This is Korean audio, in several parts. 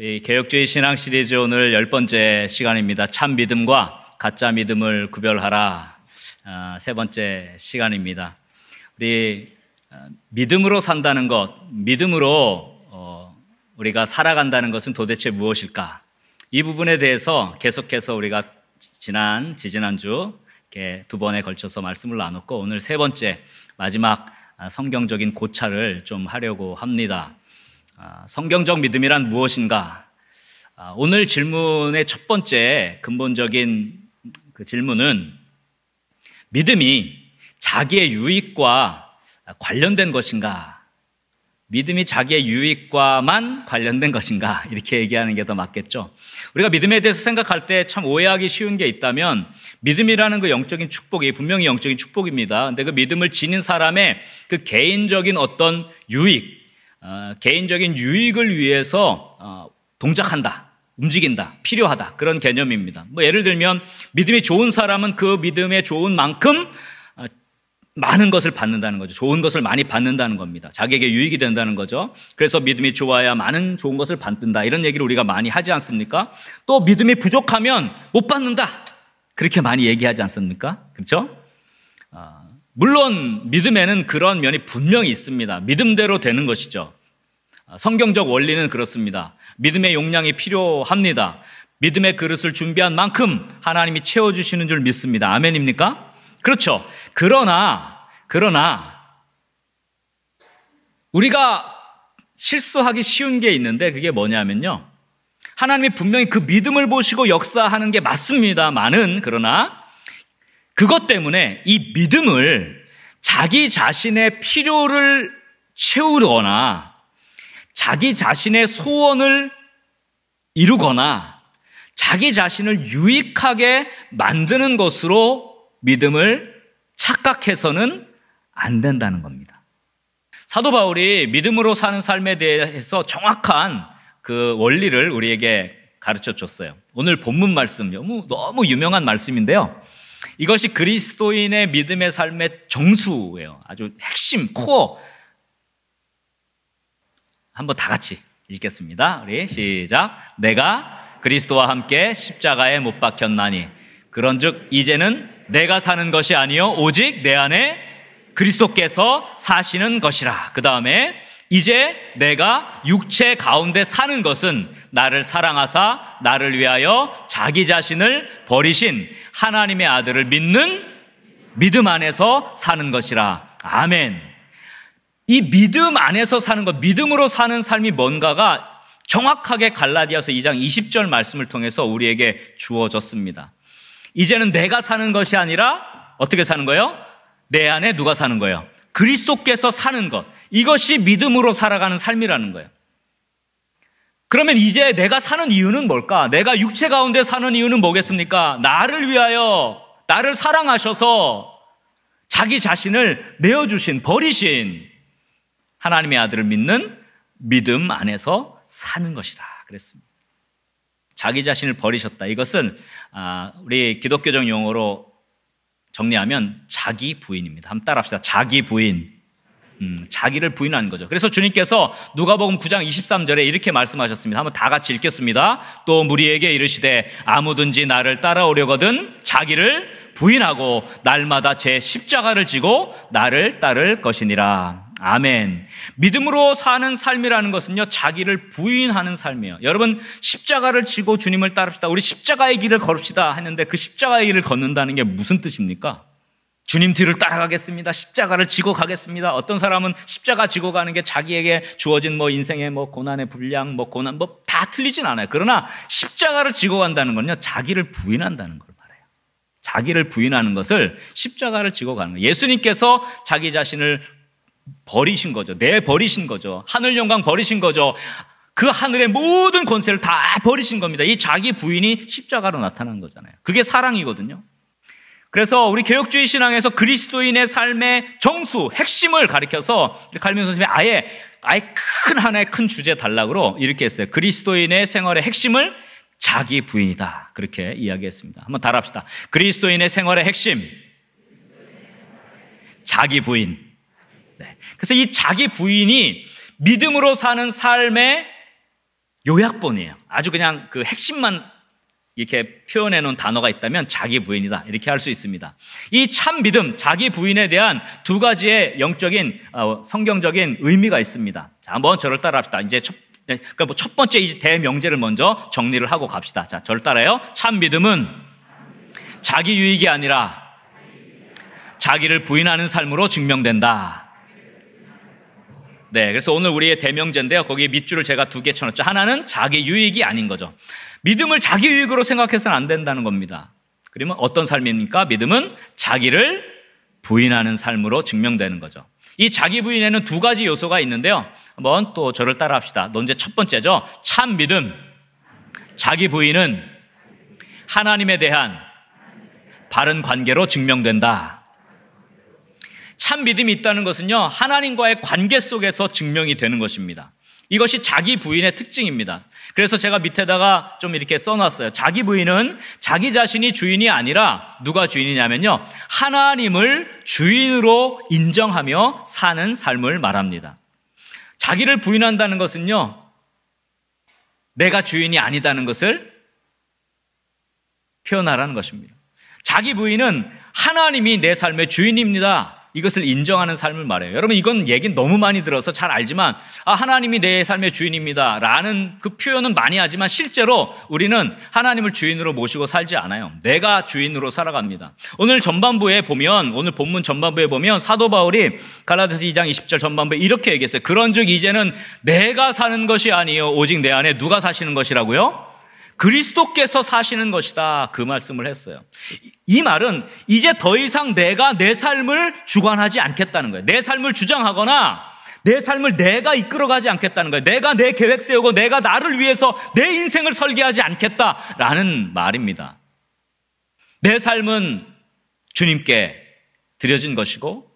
우리 개혁주의 신앙 시리즈 오늘 10번째 시간입니다. 참 믿음과 가짜 믿음을 구별하라. 세 번째 시간입니다. 우리 믿음으로 산다는 것, 믿음으로 우리가 살아간다는 것은 도대체 무엇일까? 이 부분에 대해서 계속해서 우리가 지지난주 이렇게 두 번에 걸쳐서 말씀을 나눴고, 오늘 세 번째 마지막 성경적인 고찰을 좀 하려고 합니다. 성경적 믿음이란 무엇인가? 오늘 질문의 첫 번째 근본적인 그 질문은 믿음이 자기의 유익과 관련된 것인가? 믿음이 자기의 유익과만 관련된 것인가? 이렇게 얘기하는 게 더 맞겠죠. 우리가 믿음에 대해서 생각할 때 참 오해하기 쉬운 게 있다면, 믿음이라는 그 영적인 축복이 분명히 영적인 축복입니다. 근데 그 믿음을 지닌 사람의 그 개인적인 어떤 유익, 개인적인 유익을 위해서 동작한다, 움직인다, 필요하다, 그런 개념입니다. 예를 들면 믿음이 좋은 사람은 그 믿음에 좋은 만큼 많은 것을 받는다는 거죠. 좋은 것을 많이 받는다는 겁니다. 자기에게 유익이 된다는 거죠. 그래서 믿음이 좋아야 많은 좋은 것을 받는다, 이런 얘기를 우리가 많이 하지 않습니까? 또 믿음이 부족하면 못 받는다, 그렇게 많이 얘기하지 않습니까? 그렇죠? 물론 믿음에는 그런 면이 분명히 있습니다. 믿음대로 되는 것이죠. 성경적 원리는 그렇습니다. 믿음의 용량이 필요합니다. 믿음의 그릇을 준비한 만큼 하나님이 채워주시는 줄 믿습니다. 아멘입니까? 그렇죠. 그러나 우리가 실수하기 쉬운 게 있는데, 그게 뭐냐면요, 하나님이 분명히 그 믿음을 보시고 역사하는 게 맞습니다만은, 그러나 그것 때문에 이 믿음을 자기 자신의 필요를 채우거나 자기 자신의 소원을 이루거나 자기 자신을 유익하게 만드는 것으로 믿음을 착각해서는 안 된다는 겁니다. 사도 바울이 믿음으로 사는 삶에 대해서 정확한 그 원리를 우리에게 가르쳐 줬어요. 오늘 본문 말씀, 너무 유명한 말씀인데요, 이것이 그리스도인의 믿음의 삶의 정수예요. 아주 핵심, 코어. 한번 다 같이 읽겠습니다. 우리 시작. 내가 그리스도와 함께 십자가에 못 박혔나니 그런즉 이제는 내가 사는 것이 아니요 오직 내 안에 그리스도께서 사시는 것이라. 그 다음에 이제 내가 육체 가운데 사는 것은 나를 사랑하사 나를 위하여 자기 자신을 버리신 하나님의 아들을 믿는 믿음 안에서 사는 것이라. 아멘. 이 믿음 안에서 사는 것, 믿음으로 사는 삶이 뭔가가 정확하게 갈라디아서 2장 20절 말씀을 통해서 우리에게 주어졌습니다. 이제는 내가 사는 것이 아니라 어떻게 사는 거예요? 내 안에 누가 사는 거예요? 그리스도께서 사는 것. 이것이 믿음으로 살아가는 삶이라는 거예요. 그러면 이제 내가 사는 이유는 뭘까? 내가 육체 가운데 사는 이유는 뭐겠습니까? 나를 위하여, 나를 사랑하셔서 자기 자신을 내어주신, 버리신 하나님의 아들을 믿는 믿음 안에서 사는 것이다 그랬습니다. 자기 자신을 버리셨다. 이것은 우리 기독교적 용어로 정리하면 자기 부인입니다. 한번 따라합시다. 자기 부인. 자기를 부인하는 거죠. 그래서 주님께서 누가복음 9장 23절에 이렇게 말씀하셨습니다. 한번 다 같이 읽겠습니다. 또 무리에게 이르시되 아무든지 나를 따라오려거든 자기를 부인하고 날마다 제 십자가를 지고 나를 따를 것이니라. 아멘. 믿음으로 사는 삶이라는 것은요, 자기를 부인하는 삶이에요. 여러분, 십자가를 지고 주님을 따릅시다, 우리 십자가의 길을 걸읍시다 했는데, 그 십자가의 길을 걷는다는 게 무슨 뜻입니까? 주님 뒤를 따라가겠습니다, 십자가를 지고 가겠습니다. 어떤 사람은 십자가 지고 가는 게 자기에게 주어진 인생의 고난의 분량, 고난 다 틀리진 않아요. 그러나 십자가를 지고 간다는 건요, 자기를 부인한다는 걸 말해요. 자기를 부인하는 것을 십자가를 지고 가는 거예요. 예수님께서 자기 자신을 버리신 거죠. 내버리신 거죠. 하늘 영광 버리신 거죠. 그 하늘의 모든 권세를 다 버리신 겁니다. 이 자기 부인이 십자가로 나타난 거잖아요. 그게 사랑이거든요. 그래서 우리 개혁주의 신앙에서 그리스도인의 삶의 정수, 핵심을 가리켜서 칼빈 선생님이 아예 하나의 큰 주제 단락으로 이렇게 했어요. 그리스도인의 생활의 핵심을 자기 부인이다, 그렇게 이야기했습니다. 한번 따라합시다. 그리스도인의 생활의 핵심, 자기 부인. 네. 그래서 이 자기 부인이 믿음으로 사는 삶의 요약본이에요. 아주 그냥 그 핵심만 이렇게 표현해 놓은 단어가 있다면 자기 부인이다, 이렇게 할 수 있습니다. 이 참 믿음, 자기 부인에 대한 두 가지의 영적인 성경적인 의미가 있습니다. 자, 한번 저를 따라합시다. 이제 첫 번째 이 대명제를 먼저 정리를 하고 갑시다. 자, 저를 따라요. 참 믿음은 자기 유익이 아니라 자기를 부인하는 삶으로 증명된다. 네, 그래서 오늘 우리의 대명제인데요. 거기에 밑줄을 제가 2개 쳐놨죠. 하나는 자기 유익이 아닌 거죠. 믿음을 자기 유익으로 생각해서는 안 된다는 겁니다. 그러면 어떤 삶입니까? 믿음은 자기를 부인하는 삶으로 증명되는 거죠. 이 자기 부인에는 2가지 요소가 있는데요. 한번 또 저를 따라 합시다. 먼저 첫 번째죠. 참 믿음. 자기 부인은 하나님에 대한 바른 관계로 증명된다. 참 믿음이 있다는 것은요, 하나님과의 관계 속에서 증명이 되는 것입니다. 이것이 자기 부인의 특징입니다. 그래서 제가 밑에다가 좀 이렇게 써놨어요. 자기 부인은 자기 자신이 주인이 아니라 누가 주인이냐면요, 하나님을 주인으로 인정하며 사는 삶을 말합니다. 자기를 부인한다는 것은요, 내가 주인이 아니다는 것을 표현하라는 것입니다. 자기 부인은 하나님이 내 삶의 주인입니다, 이것을 인정하는 삶을 말해요. 여러분, 이건 얘기 너무 많이 들어서 잘 알지만, 하나님이 내 삶의 주인입니다 라는 그 표현은 많이 하지만 실제로 우리는 하나님을 주인으로 모시고 살지 않아요. 내가 주인으로 살아갑니다. 오늘 전반부에 보면, 오늘 본문 전반부에 보면 사도 바울이 갈라디아서 2장 20절 전반부에 이렇게 얘기했어요. 그런즉 이제는 내가 사는 것이 아니요 오직 내 안에 누가 사시는 것이라고요? 그리스도께서 사시는 것이다, 그 말씀을 했어요. 이 말은 이제 더 이상 내가 내 삶을 주관하지 않겠다는 거예요. 내 삶을 주장하거나 내 삶을 내가 이끌어가지 않겠다는 거예요. 내가 내 계획 세우고 내가 나를 위해서 내 인생을 설계하지 않겠다라는 말입니다. 내 삶은 주님께 드려진 것이고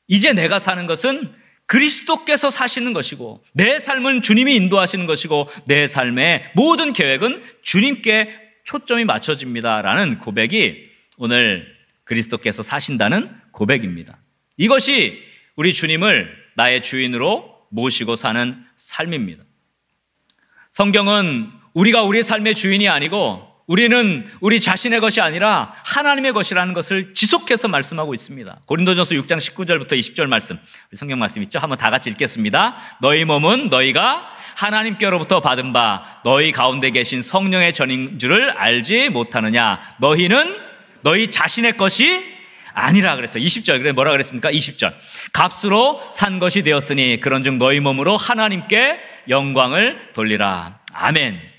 이제 내가 사는 것은 그리스도께서 사시는 것이고 내 삶은 주님이 인도하시는 것이고 내 삶의 모든 계획은 주님께 초점이 맞춰집니다라는 고백이 오늘 그리스도께서 사신다는 고백입니다. 이것이 우리 주님을 나의 주인으로 모시고 사는 삶입니다. 성경은 우리가 우리 삶의 주인이 아니고 우리는 우리 자신의 것이 아니라 하나님의 것이라는 것을 지속해서 말씀하고 있습니다. 고린도전서 6장 19절부터 20절 말씀, 우리 성경 말씀 있죠? 한번 다 같이 읽겠습니다. 너희 몸은 너희가 하나님께로부터 받은 바 너희 가운데 계신 성령의 전인 줄을 알지 못하느냐. 너희는 너희 자신의 것이 아니라 그랬어요. 20절, 그래 뭐라 그랬습니까? 20절. 값으로 산 것이 되었으니 그런즉 너희 몸으로 하나님께 영광을 돌리라. 아멘.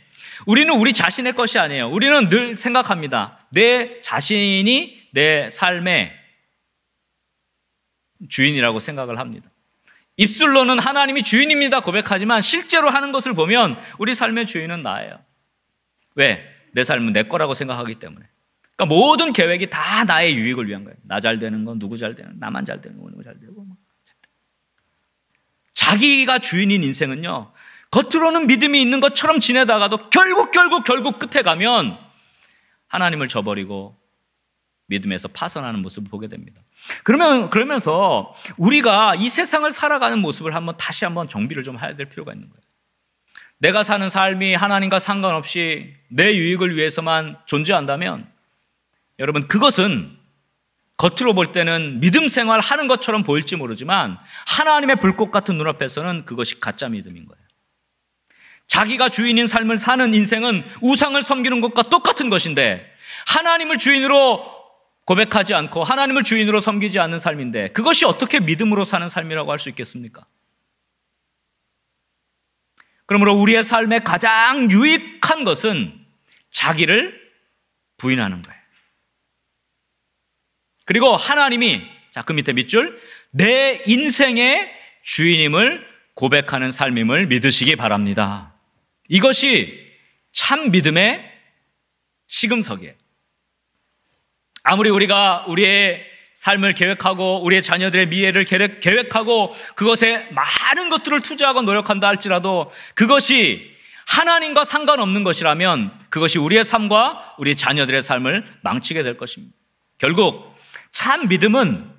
우리는 우리 자신의 것이 아니에요. 우리는 늘 생각합니다. 내 자신이 내 삶의 주인이라고 생각을 합니다. 입술로는 하나님이 주인입니다 고백하지만 실제로 하는 것을 보면 우리 삶의 주인은 나예요. 왜? 내 삶은 내 거라고 생각하기 때문에. 그러니까 모든 계획이 다 나의 유익을 위한 거예요. 나 잘 되는 건 누구 잘 되는, 나만 잘 되는 건 누구 잘 되고. 자기가 주인인 인생은요, 겉으로는 믿음이 있는 것처럼 지내다가도 결국 끝에 가면 하나님을 저버리고 믿음에서 파선하는 모습을 보게 됩니다. 그러면서 우리가 이 세상을 살아가는 모습을 다시 한번 정비를 좀 해야 될 필요가 있는 거예요. 내가 사는 삶이 하나님과 상관없이 내 유익을 위해서만 존재한다면 여러분, 그것은 겉으로 볼 때는 믿음 생활 하는 것처럼 보일지 모르지만 하나님의 불꽃 같은 눈앞에서는 그것이 가짜 믿음인 거예요. 자기가 주인인 삶을 사는 인생은 우상을 섬기는 것과 똑같은 것인데 하나님을 주인으로 고백하지 않고 하나님을 주인으로 섬기지 않는 삶인데 그것이 어떻게 믿음으로 사는 삶이라고 할 수 있겠습니까? 그러므로 우리의 삶의 가장 유익한 것은 자기를 부인하는 거예요. 그리고 하나님이, 자, 그 밑에 밑줄, 내 인생의 주인임을 고백하는 삶임을 믿으시기 바랍니다. 이것이 참 믿음의 시금석이에요. 아무리 우리가 우리의 삶을 계획하고 우리의 자녀들의 미래를 계획하고 그것에 많은 것들을 투자하고 노력한다 할지라도 그것이 하나님과 상관없는 것이라면 그것이 우리의 삶과 우리 자녀들의 삶을 망치게 될 것입니다. 결국 참 믿음은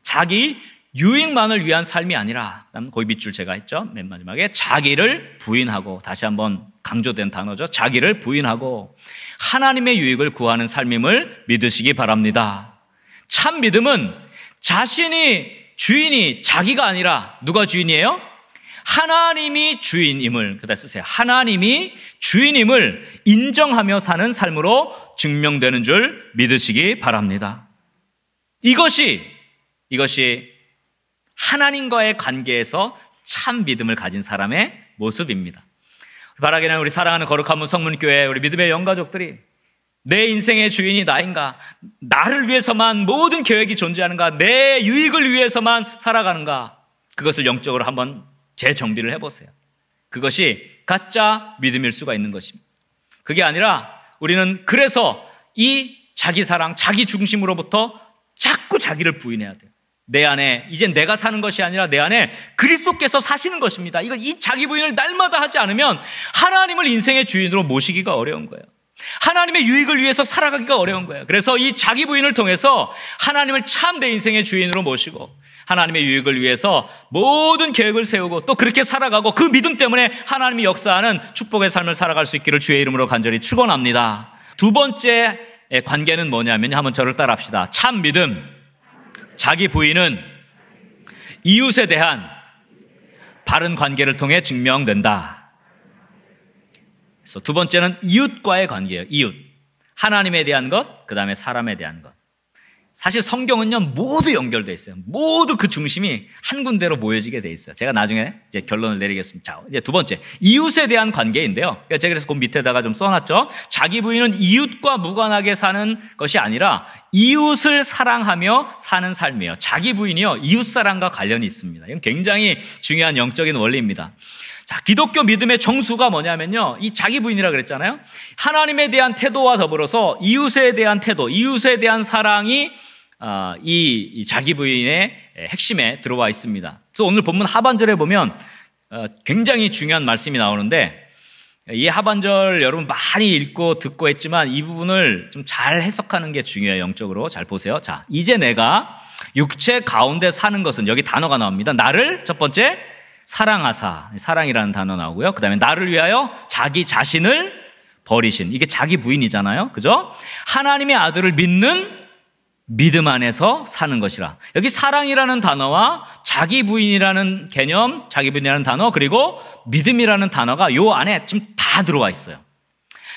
자기 유익만을 위한 삶이 아니라, 거기 밑줄 제가 했죠. 맨 마지막에 자기를 부인하고, 다시 한번 강조된 단어죠. 자기를 부인하고 하나님의 유익을 구하는 삶임을 믿으시기 바랍니다. 참 믿음은 자신이 주인이 자기가 아니라 누가 주인이에요? 하나님이 주인임을, 그다 쓰세요. 하나님이 주인임을 인정하며 사는 삶으로 증명되는 줄 믿으시기 바랍니다. 이것이 하나님과의 관계에서 참 믿음을 가진 사람의 모습입니다. 바라기는 우리 사랑하는 거룩한 문성문교회 우리 믿음의 영가족들이 내 인생의 주인이 나인가? 나를 위해서만 모든 계획이 존재하는가? 내 유익을 위해서만 살아가는가? 그것을 영적으로 한번 재정비를 해보세요. 그것이 가짜 믿음일 수가 있는 것입니다. 그게 아니라 우리는 그래서 이 자기 사랑, 자기 중심으로부터 자꾸 자기를 부인해야 돼요. 내 안에 이제 내가 사는 것이 아니라 내 안에 그리스도께서 사시는 것입니다. 이 자기 부인을 날마다 하지 않으면 하나님을 인생의 주인으로 모시기가 어려운 거예요. 하나님의 유익을 위해서 살아가기가 어려운 거예요. 그래서 이 자기 부인을 통해서 하나님을 참 내 인생의 주인으로 모시고 하나님의 유익을 위해서 모든 계획을 세우고 또 그렇게 살아가고 그 믿음 때문에 하나님이 역사하는 축복의 삶을 살아갈 수 있기를 주의 이름으로 간절히 축원합니다. 두 번째 관계는 뭐냐면요. 한번 저를 따라합시다. 참 믿음, 자기 부인은 이웃에 대한 바른 관계를 통해 증명된다. 그래서 두 번째는 이웃과의 관계예요. 이웃. 하나님에 대한 것, 그 다음에 사람에 대한 것. 사실 성경은요, 모두 연결되어 있어요. 모두 그 중심이 한 군데로 모여지게 되어 있어요. 제가 나중에 이제 결론을 내리겠습니다. 자, 이제 두 번째. 이웃에 대한 관계인데요. 제가 그래서 그 밑에다가 좀 써놨죠. 자기 부인은 이웃과 무관하게 사는 것이 아니라 이웃을 사랑하며 사는 삶이에요. 자기 부인이요, 이웃 사랑과 관련이 있습니다. 이건 굉장히 중요한 영적인 원리입니다. 자, 기독교 믿음의 정수가 뭐냐면요. 이 자기 부인이라 그랬잖아요. 하나님에 대한 태도와 더불어서 이웃에 대한 태도, 이웃에 대한 사랑이 이 자기 부인의 핵심에 들어와 있습니다. 그래서 오늘 본문 하반절에 보면 굉장히 중요한 말씀이 나오는데 이 하반절 여러분 많이 읽고 듣고 했지만 이 부분을 좀 잘 해석하는 게 중요해요. 영적으로 잘 보세요. 자, 이제 내가 육체 가운데 사는 것은 여기 단어가 나옵니다. 나를 첫 번째 사랑하사, 사랑이라는 단어 나오고요. 그 다음에 나를 위하여 자기 자신을 버리신, 이게 자기 부인이잖아요. 그죠? 하나님의 아들을 믿는 믿음 안에서 사는 것이라. 여기 사랑이라는 단어와 자기 부인이라는 개념, 자기 부인이라는 단어, 그리고 믿음이라는 단어가 요 안에 지금 다 들어와 있어요.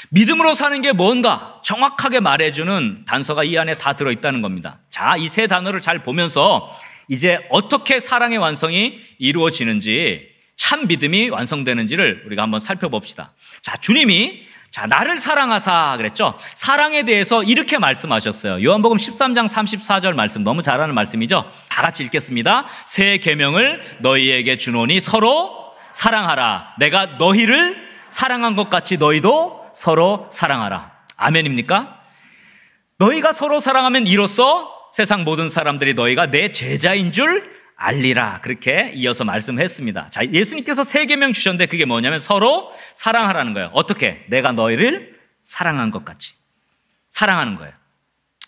믿음으로 사는 게 뭔가 정확하게 말해주는 단서가 이 안에 다 들어있다는 겁니다. 자, 이 세 단어를 잘 보면서 이제 어떻게 사랑의 완성이 이루어지는지, 참 믿음이 완성되는지를 우리가 한번 살펴봅시다. 자, 주님이 나를 사랑하사 그랬죠? 사랑에 대해서 이렇게 말씀하셨어요. 요한복음 13장 34절 말씀, 너무 잘 아는 말씀이죠? 다 같이 읽겠습니다. 새 계명을 너희에게 주노니 서로 사랑하라. 내가 너희를 사랑한 것 같이 너희도 서로 사랑하라. 아멘입니까? 너희가 서로 사랑하면 이로써 세상 모든 사람들이 너희가 내 제자인 줄 알리라. 그렇게 이어서 말씀했습니다. 자, 예수님께서 세 계명 주셨는데 그게 뭐냐면 서로 사랑하라는 거예요. 어떻게? 내가 너희를 사랑한 것 같이 사랑하는 거예요.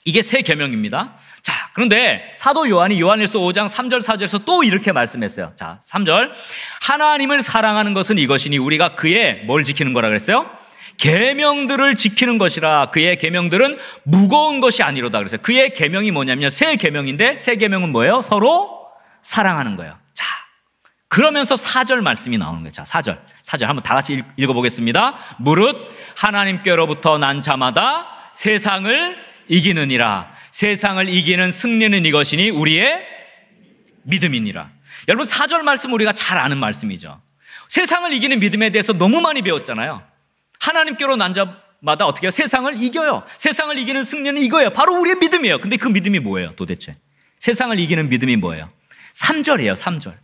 이게 세 계명입니다. 자, 그런데 사도 요한이 요한일서 5장 3절 4절에서 또 이렇게 말씀했어요. 자, 3절. 하나님을 사랑하는 것은 이것이니 우리가 그의 뭘 지키는 거라 그랬어요? 계명들을 지키는 것이라. 그의 계명들은 무거운 것이 아니로다. 그래서 그의 계명이 뭐냐면 새 계명인데 새 계명은 뭐예요? 서로 사랑하는 거예요. 자, 그러면서 4절 말씀이 나오는 거예요. 자, 4절 한번 다 같이 읽어보겠습니다. 무릇 하나님께로부터 난 자마다 세상을 이기느니라. 세상을 이기는 승리는 이것이니 우리의 믿음이니라. 여러분 4절 말씀 우리가 잘 아는 말씀이죠. 세상을 이기는 믿음에 대해서 너무 많이 배웠잖아요. 하나님께로 난 자마다 어떻게 해요? 세상을 이겨요. 세상을 이기는 승리는 이거예요. 바로 우리의 믿음이에요. 근데 그 믿음이 뭐예요 도대체? 세상을 이기는 믿음이 뭐예요? 3절이에요. 3절.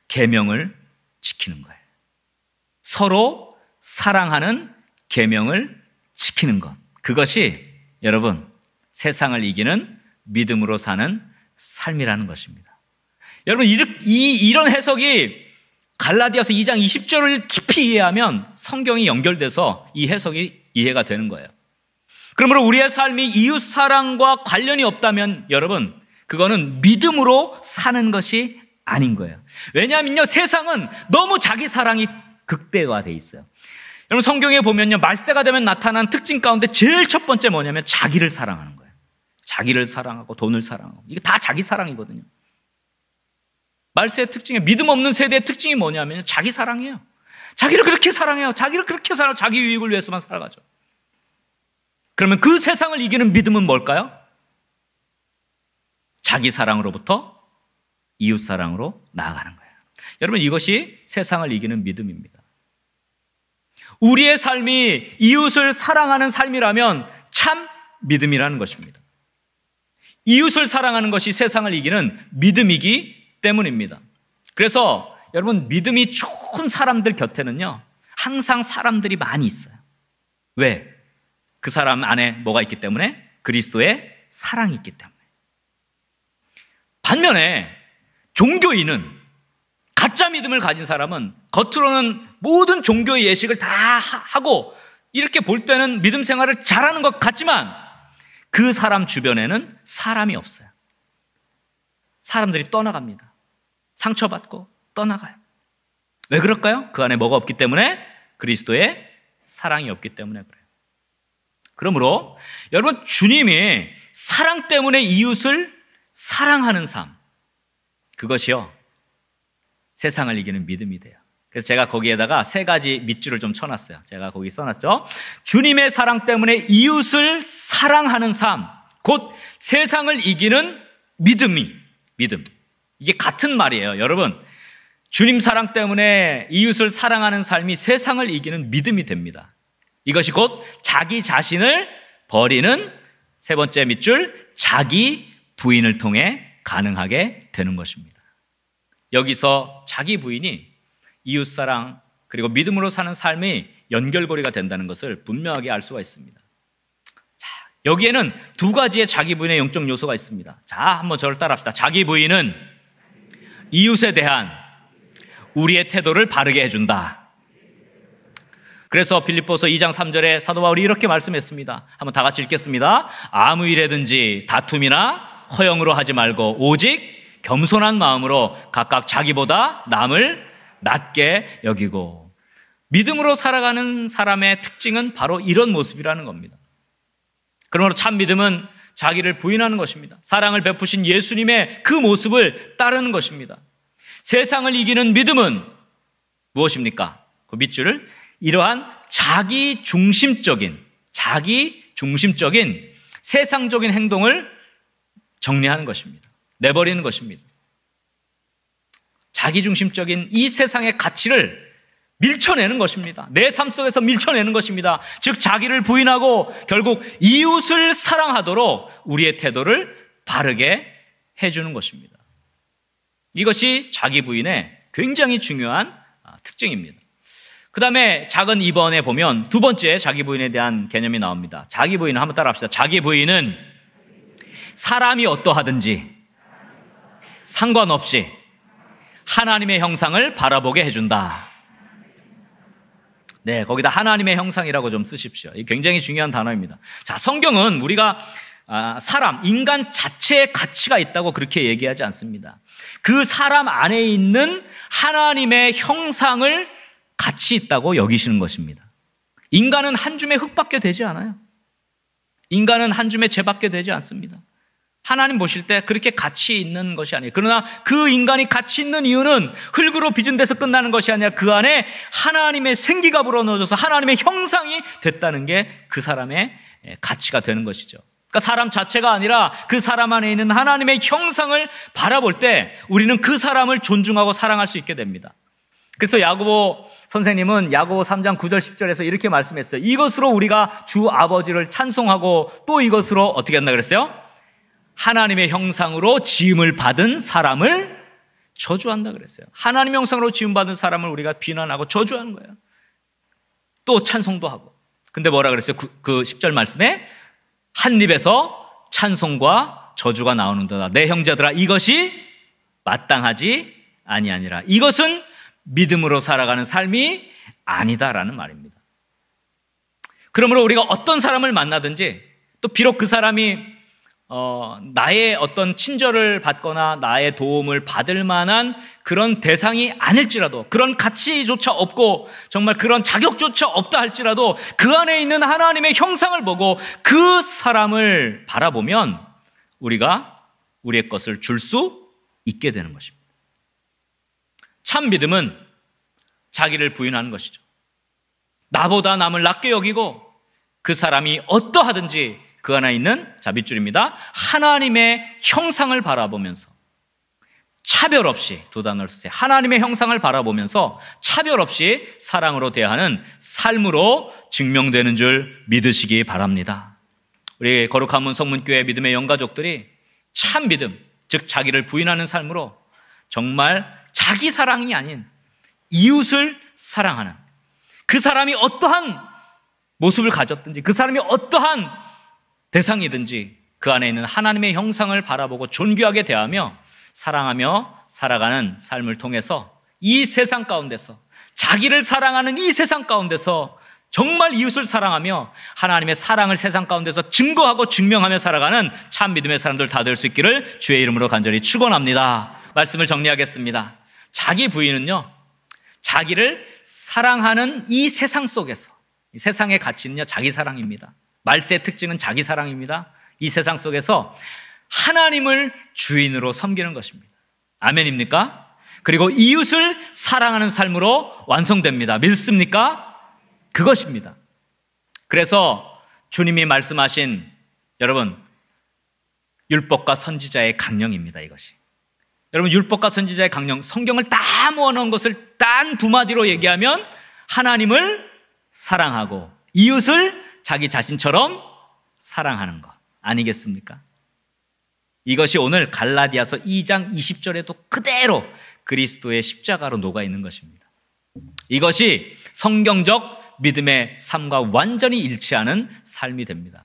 계명을 지키는 거예요. 서로 사랑하는 계명을 지키는 것. 그것이 여러분 세상을 이기는 믿음으로 사는 삶이라는 것입니다. 여러분 이런 해석이 갈라디아서 2장 20절을 깊이 이해하면 성경이 연결돼서 이 해석이 이해가 되는 거예요. 그러므로 우리의 삶이 이웃 사랑과 관련이 없다면 여러분 그거는 믿음으로 사는 것이 아닌 거예요. 왜냐하면요, 세상은 너무 자기 사랑이 극대화되어 있어요. 여러분, 성경에 보면요, 말세가 되면 나타난 특징 가운데 제일 첫 번째 뭐냐면 자기를 사랑하는 거예요. 자기를 사랑하고 돈을 사랑하고, 이게 다 자기 사랑이거든요. 말세의 특징이, 믿음 없는 세대의 특징이 뭐냐면 자기 사랑이에요. 자기를 그렇게 사랑해요. 자기를 그렇게 사랑하고 자기 유익을 위해서만 살아가죠. 그러면 그 세상을 이기는 믿음은 뭘까요? 자기 사랑으로부터 이웃 사랑으로 나아가는 거예요. 여러분, 이것이 세상을 이기는 믿음입니다. 우리의 삶이 이웃을 사랑하는 삶이라면 참 믿음이라는 것입니다. 이웃을 사랑하는 것이 세상을 이기는 믿음이기 때문입니다. 그래서 여러분, 믿음이 좋은 사람들 곁에는요, 항상 사람들이 많이 있어요. 왜? 그 사람 안에 뭐가 있기 때문에? 그리스도의 사랑이 있기 때문에. 반면에 종교인은, 가짜 믿음을 가진 사람은 겉으로는 모든 종교의 예식을 다 하고 이렇게 볼 때는 믿음 생활을 잘하는 것 같지만 그 사람 주변에는 사람이 없어요. 사람들이 떠나갑니다. 상처받고 떠나가요. 왜 그럴까요? 그 안에 뭐가 없기 때문에? 그리스도의 사랑이 없기 때문에 그래요. 그러므로 여러분, 주님이 사랑 때문에 이웃을 사랑하는 삶, 그것이요, 세상을 이기는 믿음이 돼요. 그래서 제가 거기에다가 3가지 밑줄을 좀 쳐놨어요. 제가 거기 써놨죠. 주님의 사랑 때문에 이웃을 사랑하는 삶, 곧 세상을 이기는 믿음. 이게 같은 말이에요. 여러분, 주님 사랑 때문에 이웃을 사랑하는 삶이 세상을 이기는 믿음이 됩니다. 이것이 곧 자기 자신을 버리는 3번째 밑줄, 자기 부인을 통해 가능하게 되는 것입니다. 여기서 자기 부인이 이웃사랑 그리고 믿음으로 사는 삶이 연결고리가 된다는 것을 분명하게 알 수가 있습니다. 자, 여기에는 2가지의 자기 부인의 영적 요소가 있습니다. 자, 한번 저를 따라합시다. 자기 부인은 이웃에 대한 우리의 태도를 바르게 해준다. 그래서 빌립보서 2장 3절에 사도 바울이 이렇게 말씀했습니다. 한번 다 같이 읽겠습니다. 아무 일에든지 다툼이나 허영으로 하지 말고 오직 겸손한 마음으로 각각 자기보다 남을 낮게 여기고. 믿음으로 살아가는 사람의 특징은 바로 이런 모습이라는 겁니다. 그러므로 참 믿음은 자기를 부인하는 것입니다. 사랑을 베푸신 예수님의 그 모습을 따르는 것입니다. 세상을 이기는 믿음은 무엇입니까? 그 밑줄을, 이러한 자기 중심적인 세상적인 행동을 정리하는 것입니다. 내버리는 것입니다. 자기중심적인 이 세상의 가치를 밀쳐내는 것입니다. 내 삶 속에서 밀쳐내는 것입니다. 즉 자기를 부인하고 결국 이웃을 사랑하도록 우리의 태도를 바르게 해주는 것입니다. 이것이 자기 부인의 굉장히 중요한 특징입니다. 그 다음에 작은 2번에 보면 2번째 자기 부인에 대한 개념이 나옵니다. 자기 부인은, 한번 따라합시다. 자기 부인은 사람이 어떠하든지 상관없이 하나님의 형상을 바라보게 해준다. 네, 거기다 하나님의 형상이라고 좀 쓰십시오. 이 굉장히 중요한 단어입니다. 자, 성경은 우리가 인간 자체의 가치가 있다고 그렇게 얘기하지 않습니다. 그 사람 안에 있는 하나님의 형상을 가치 있다고 여기시는 것입니다. 인간은 한 줌의 흙밖에 되지 않아요. 인간은 한 줌의 재밖에 되지 않습니다. 하나님 보실 때 그렇게 가치 있는 것이 아니에요. 그러나 그 인간이 가치 있는 이유는 흙으로 빚은 데서 끝나는 것이 아니라 그 안에 하나님의 생기가 불어넣어져서 하나님의 형상이 됐다는 게 그 사람의 가치가 되는 것이죠. 그러니까 사람 자체가 아니라 그 사람 안에 있는 하나님의 형상을 바라볼 때 우리는 그 사람을 존중하고 사랑할 수 있게 됩니다. 그래서 야고보 선생님은 야고보 3장 9절 10절에서 이렇게 말씀했어요. 이것으로 우리가 주 아버지를 찬송하고 또 이것으로 어떻게 한다 그랬어요? 하나님의 형상으로 지음을 받은 사람을 저주한다 그랬어요. 하나님의 형상으로 지음받은 사람을 우리가 비난하고 저주하는 거예요. 또 찬송도 하고. 근데 뭐라 그랬어요? 그 10절 말씀에 한 입에서 찬송과 저주가 나오는도다. 내 형제들아, 이것이 마땅하지 아니하니라. 이것은 믿음으로 살아가는 삶이 아니다라는 말입니다. 그러므로 우리가 어떤 사람을 만나든지, 또 비록 그 사람이 나의 어떤 친절을 받거나 나의 도움을 받을 만한 그런 대상이 아닐지라도, 그런 가치조차 없고 정말 그런 자격조차 없다 할지라도 그 안에 있는 하나님의 형상을 보고 그 사람을 바라보면 우리가 우리의 것을 줄 수 있게 되는 것입니다. 참 믿음은 자기를 부인하는 것이죠. 나보다 남을 낮게 여기고 그 사람이 어떠하든지 그 안에 있는, 자, 밑줄입니다, 하나님의 형상을 바라보면서 차별 없이, 두 단어를 쓰세요. 하나님의 형상을 바라보면서 차별 없이 사랑으로 대하는 삶으로 증명되는 줄 믿으시기 바랍니다. 우리 거룩한 문 성문교회 믿음의 영가족들이 참 믿음, 즉 자기를 부인하는 삶으로 정말 자기 사랑이 아닌 이웃을 사랑하는, 그 사람이 어떠한 모습을 가졌든지 그 사람이 어떠한 대상이든지 그 안에 있는 하나님의 형상을 바라보고 존귀하게 대하며 사랑하며 살아가는 삶을 통해서 이 세상 가운데서, 자기를 사랑하는 이 세상 가운데서 정말 이웃을 사랑하며 하나님의 사랑을 세상 가운데서 증거하고 증명하며 살아가는 참 믿음의 사람들 다 될 수 있기를 주의 이름으로 간절히 축원합니다. 말씀을 정리하겠습니다. 자기 부인은요, 자기를 사랑하는 이 세상 속에서, 이 세상의 가치는요 자기 사랑입니다. 말세의 특징은 자기 사랑입니다. 이 세상 속에서 하나님을 주인으로 섬기는 것입니다. 아멘입니까? 그리고 이웃을 사랑하는 삶으로 완성됩니다. 믿습니까? 그것입니다. 그래서 주님이 말씀하신, 여러분, 율법과 선지자의 강령입니다. 이것이. 여러분, 율법과 선지자의 강령, 성경을 다 모아놓은 것을 단 두 마디로 얘기하면 하나님을 사랑하고 이웃을 자기 자신처럼 사랑하는 것 아니겠습니까? 이것이 오늘 갈라디아서 2장 20절에도 그대로 그리스도의 십자가로 녹아 있는 것입니다. 이것이 성경적 믿음의 삶과 완전히 일치하는 삶이 됩니다.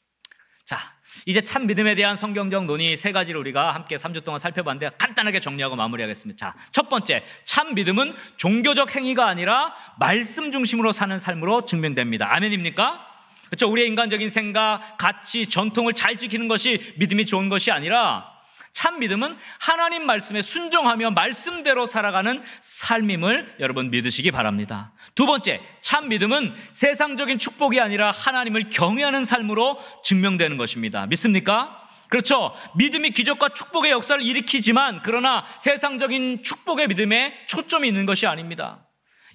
자, 이제 참 믿음에 대한 성경적 논의 세 가지를 우리가 함께 3주 동안 살펴봤는데 간단하게 정리하고 마무리하겠습니다. 자, 첫 번째, 참 믿음은 종교적 행위가 아니라 말씀 중심으로 사는 삶으로 증명됩니다. 아멘입니까? 그렇죠? 우리의 인간적인 생각, 가치, 전통을 잘 지키는 것이 믿음이 좋은 것이 아니라 참 믿음은 하나님 말씀에 순종하며 말씀대로 살아가는 삶임을 여러분 믿으시기 바랍니다. 두 번째, 참 믿음은 세상적인 축복이 아니라 하나님을 경외하는 삶으로 증명되는 것입니다. 믿습니까? 그렇죠? 믿음이 기적과 축복의 역사를 일으키지만 그러나 세상적인 축복의 믿음에 초점이 있는 것이 아닙니다.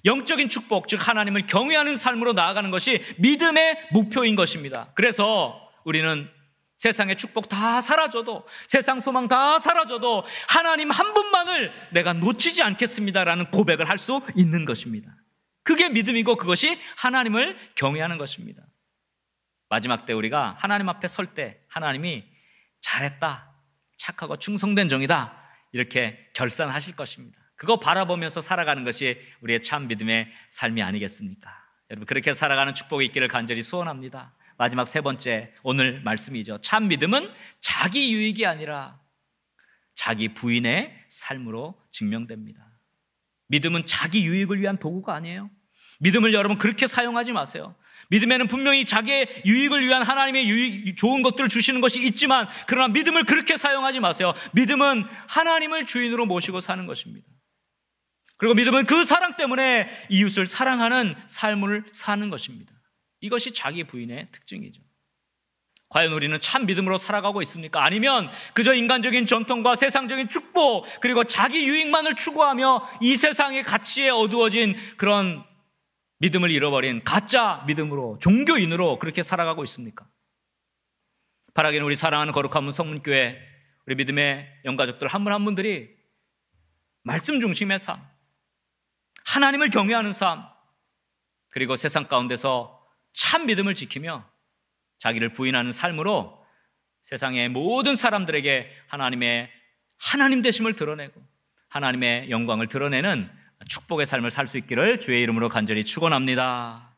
영적인 축복, 즉 하나님을 경외하는 삶으로 나아가는 것이 믿음의 목표인 것입니다. 그래서 우리는 세상의 축복 다 사라져도, 세상 소망 다 사라져도 하나님 한 분만을 내가 놓치지 않겠습니다라는 고백을 할 수 있는 것입니다. 그게 믿음이고 그것이 하나님을 경외하는 것입니다. 마지막 때 우리가 하나님 앞에 설 때 하나님이 잘했다, 착하고 충성된 종이다 이렇게 결산하실 것입니다. 그거 바라보면서 살아가는 것이 우리의 참 믿음의 삶이 아니겠습니까? 여러분, 그렇게 살아가는 축복이 있기를 간절히 소원합니다. 마지막 세 번째, 오늘 말씀이죠. 참 믿음은 자기 유익이 아니라 자기 부인의 삶으로 증명됩니다. 믿음은 자기 유익을 위한 도구가 아니에요. 믿음을 여러분 그렇게 사용하지 마세요. 믿음에는 분명히 자기의 유익을 위한 하나님의 좋은 것들을 주시는 것이 있지만 그러나 믿음을 그렇게 사용하지 마세요. 믿음은 하나님을 주인으로 모시고 사는 것입니다. 그리고 믿음은 그 사랑 때문에 이웃을 사랑하는 삶을 사는 것입니다. 이것이 자기 부인의 특징이죠. 과연 우리는 참 믿음으로 살아가고 있습니까? 아니면 그저 인간적인 전통과 세상적인 축복 그리고 자기 유익만을 추구하며 이 세상의 가치에 어두워진 그런 믿음을 잃어버린 가짜 믿음으로, 종교인으로 그렇게 살아가고 있습니까? 바라기는 우리 사랑하는 거룩한 문 성문교회 우리 믿음의 영가족들 한 분 한 분들이 말씀 중심의 삶, 하나님을 경외하는 삶, 그리고 세상 가운데서 참 믿음을 지키며 자기를 부인하는 삶으로 세상의 모든 사람들에게 하나님의 하나님 되심을 드러내고 하나님의 영광을 드러내는 축복의 삶을 살 수 있기를 주의 이름으로 간절히 축원합니다.